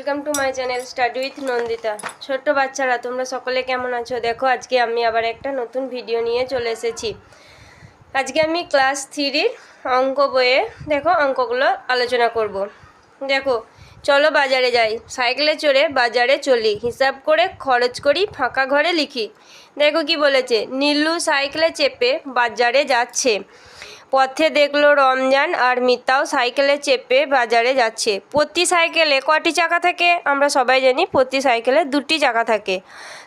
Welcome to my channel study with Nandita. ছোট্ট বাচ্চারা তোমরা সকলে কেমন আছো? দেখো আজকে আমি আবার একটা নতুন ভিডিও নিয়ে চলে এসেছি। আজকে আমি ক্লাস 3-র অঙ্ক বইয়ে দেখো অঙ্কগুলো আলোচনা করব। দেখো চলো বাজারে যাই, সাইকেলে চড়ে বাজারে চলি, হিসাব করে খরচ করি, ফাঁকা ঘরে লিখি। দেখো কি বলেছে, নীলু সাইকেলে চেপে বাজারে যাচ্ছে। পথে দেখলো রমজান আর মিতাও সাইকেলে চেপে বাজারে যাচ্ছে। প্রতি সাইকেলে কটি চাকা থাকে? আমরা সবাই জানি প্রতি সাইকেলে 2টি চাকা থাকে।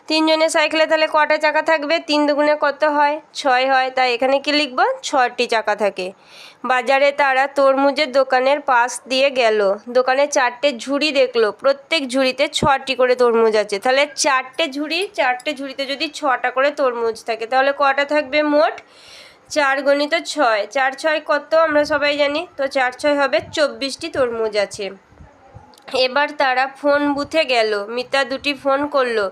তিনজনের সাইকেলে তাহলে কটা চাকা থাকবে? 3 দুগুণে কত হয়? 6 হয়। তাই এখানে কি লিখব? 6টি চাকা থাকে। বাজারে তারা তরমুজের দোকানের পাশ দিয়ে গেল। দোকানে 4টে ঝুড়ি দেখলো, প্রত্যেক ঝুড়িতে 6টি করে তরমুজ আছে। তাহলে 4টে ঝুড়িতে যদি 6টা করে তরমুজ থাকে তাহলে কটা থাকবে মোট? 4 × 6, 4 × 6 কত আমরা সবাই জানি, তো 4 × 6 হবে 24টি তরমুজ আছে। এবার তারা ফোন বুথে গেল। মিতা 2টি ফোন করলো,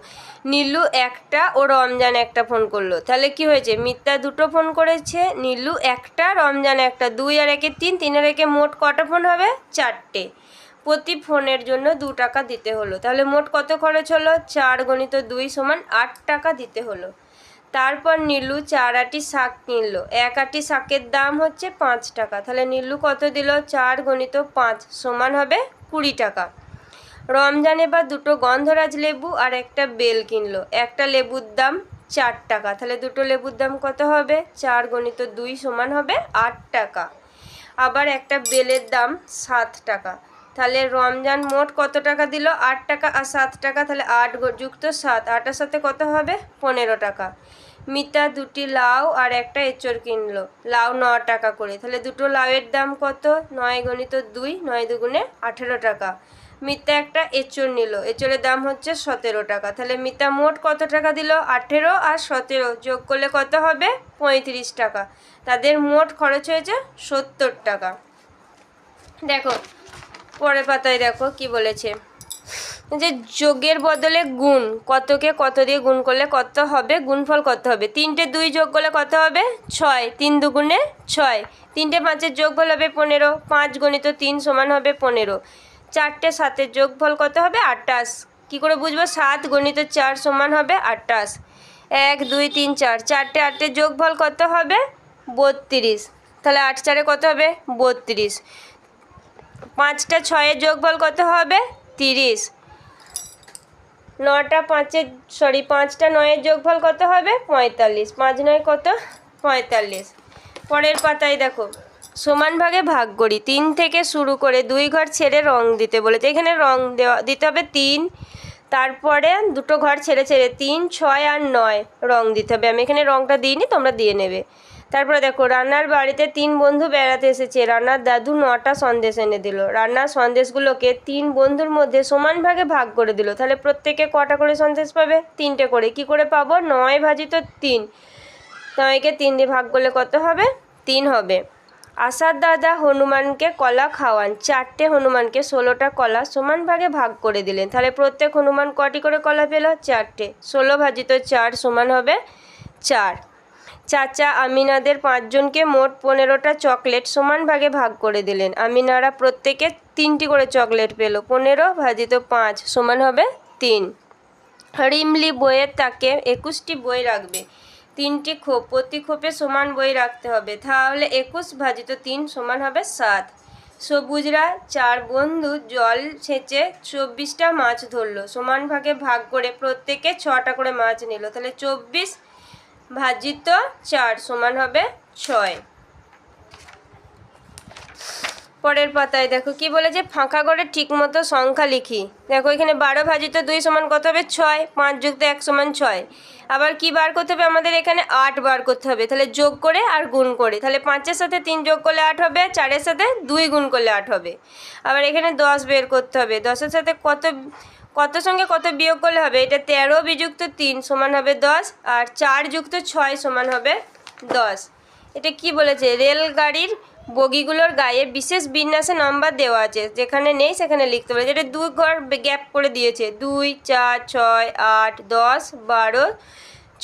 নীলু একটা ও রমজান একটা ফোন করলো। তাহলে কি হয়েছে? মিতা 2টো ফোন করেছে, নীলু একটা, রমজান একটা। 2 আর 1 3, 3 আর 1 মোট কটা ফোন হবে? 4টে। প্রতি ফোনের জন্য 2 টাকা দিতে হলো। তাহলে মোট কত খরচ হলো? 4 × 2 = 8 টাকা দিতে হলো। তারপর নীলু 4 আটি শাক কিনলো। 1 আটি শাকের দাম হচ্ছে 5 টাকা। তাহলে নীলু কত দিল? 4 × 5 = হবে 20 টাকা। রমজান এবার 2টো গন্ধরাজ লেবু আর একটা বেল কিনলো। একটা লেবুর দাম 4 টাকা। তাহলে 2টো লেবুর দাম কত হবে? 4 × 2 = হবে 8 টাকা। আবার একটা বেলের দাম 7 টাকা। তাহলে রমজান মোট কত টাকা দিল? 8 টাকা আর 7 টাকা। তাহলে 8 + 7, 8-এর সাথে কত হবে? 15 টাকা। মিতা 2টি লাউ আর একটা এঁচড় কিনলো। লাউ 9 টাকা করে। তাহলে 2টো লাউয়ের দাম কত? 9 × 2, 9 দুগুণে 18 টাকা। মিতা একটা এঁচড় নিল, এঁচড়ের দাম হচ্ছে 17 টাকা। তাহলে মিতা মোট কত টাকা দিল? 18 আর 17 যোগ করলে কত হবে? 35 টাকা। তাদের মোট খরচ হয়েছে 70 টাকা। দেখো পরের পাতায় দেখো কি বলেছে, যে যোগের বদলে গুণ, কতকে কত দিয়ে গুণ করলে কত হবে? গুণফল কত হবে? 3টে 2 যোগ করলে কত হবে? 6, 3 দুগুণে 6। 3টে 5-এর যোগফল হবে 15, 5 × 3 = হবে 15। 4টে 7-এর যোগফল কত হবে? 28। কী করে বুঝবো? 7 × 4 = হবে 28। 1 2 3 4, 4টে 8-এর যোগফল কত হবে? 32। তাহলে 8 4-এ কত হবে? 32। 5টা 6-এর যোগফল কত হবে? 30। 5টা 9-এর যোগফল কত হবে? 45। 5 9 কত? 45। পরের পাতায় দেখো, সমান ভাগে ভাগ করি। 3 থেকে শুরু করে 2 ঘর ছেড়ে রং দিতে বলেছে। এখানে রং দিতে হবে 3, তারপরে 2টো ঘর ছেড়ে 3, 6 আর 9 রং দিতে হবে। আমি এখানে রংটা দিইনি, তোমরা দিয়ে নেবে। তারপরে দেখো, রান্নার বাড়িতে 3 বন্ধু বেড়াতে এসেছে। রান্নার দাদু 9টা সন্দেশ এনে দিল। রান্নার সন্দেশগুলোকে 3 বন্ধুর মধ্যে সমান ভাগে ভাগ করে দিল। তাহলে প্রত্যেকে কটা করে সন্দেশ পাবে? 3টে করে। কি করে পাবো? 9 ভাজিত 3, 9কে 3 দিয়ে ভাগ করলে কত হবে? 3 হবে। আশার দাদা হনুমানকে কলা খাওয়ান। 4টে হনুমানকে 16টা কলা সমান ভাগে ভাগ করে দিলেন। তাহলে প্রত্যেক হনুমান কটি করে কলা পেল? 4টে। 16 ভাজিত 4 = হবে 4। চাচা আমিনাদের 5 জনকে মোট 15টা চকলেট সমান ভাগে ভাগ করে দিলেন। আমিনারা প্রত্যেকে 3টি করে চকলেট পেল। 15 ভাজিত 5 = হবে 3। রিমলি বইয়ের তাকে 21টি বই রাখবে। 3টি খোপ, প্রতি খোপে সমান বই রাখতে হবে। তাহলে 21 ভাজিত 3 = হবে 7। সবুজরা 4 বন্ধু জল ছেঁচে 24টা মাছ ধরলো। সমান ভাগে ভাগ করে প্রত্যেকে 6টা করে মাছ নিল। তাহলে 24 ভাজিত 4 = হবে 6। পরের পাতায় দেখো কি বলেছে, ফাঁকা ঘরে ঠিকমতো সংখ্যা লিখি। দেখো এখানে 12 ভাজিত 2 = কত হবে? 6। 5 + 1 = 6। আবার কি বার করতে হবে? আমাদের এখানে 8 বার করতে হবে। তাহলে যোগ করে আর গুণ করে। তাহলে 5-এর সাথে 3 যোগ করলে 8 হবে, 4-এর সাথে 2 গুণ করলে 8 হবে। আবার এখানে 10 বের করতে হবে। 10-এর সাথে কত সঙ্গে কত বিয়োগ করলে হবে? এটা 13 বিযুক্ত 3 = হবে 10, আর 4 যুক্ত 6 = হবে 10। এটা কি বলেছে? রেলগাড়ির বগিগুলোর গায়ে বিশেষ বিন্যাসে নম্বর দেওয়া আছে, যেখানে নেই সেখানে লিখতে বলেছে। এটা 2 ঘর গ্যাপ করে দিয়েছে। 2 4 6 8 10 12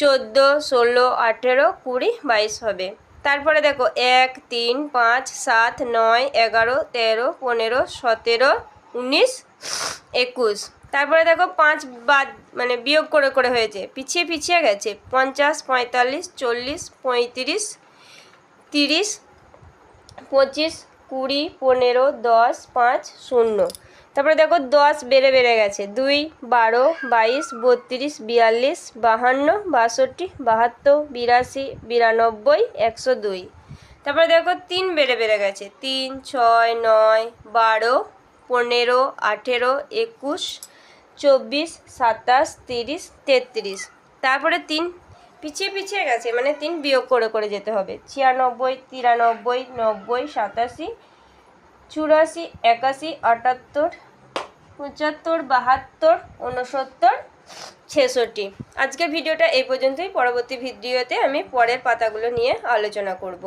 14 16 18 20 22 হবে। তারপরে দেখো 1 3 5 7 9 11 13 15 17 19 21। তারপরে দেখো 5 বাদ মানে বিয়োগ করে করে হয়েছে, পিছিয়ে পিছিয়ে গেছে। 50, 45, 40, 35, 30, 25, 20, 15, 10, 5, 0। তারপরে দেখো 10 বেড়ে বেড়ে গেছে, 2, 12, 22, 32, 42, 52, 62, 72, 82, 92, 102। তারপরে দেখো 3 বেড়ে বেড়ে গেছে, 3, 6, 9, 12, 15, 18, 21, 24, 27, 30, 33। তারপরে 3 পিছিয়ে পিছিয়ে গেছে, মানে 3 বিয়োগ করে করে যেতে হবে। 96, 93, 90, 87, 84, 81, 78, 75, 72, 69, 66। আজকের ভিডিওটা এই পর্যন্তই। পরবর্তী ভিডিওতে আমি পরের পাতাগুলো নিয়ে আলোচনা করব।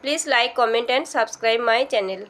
Please like, comment and subscribe my channel.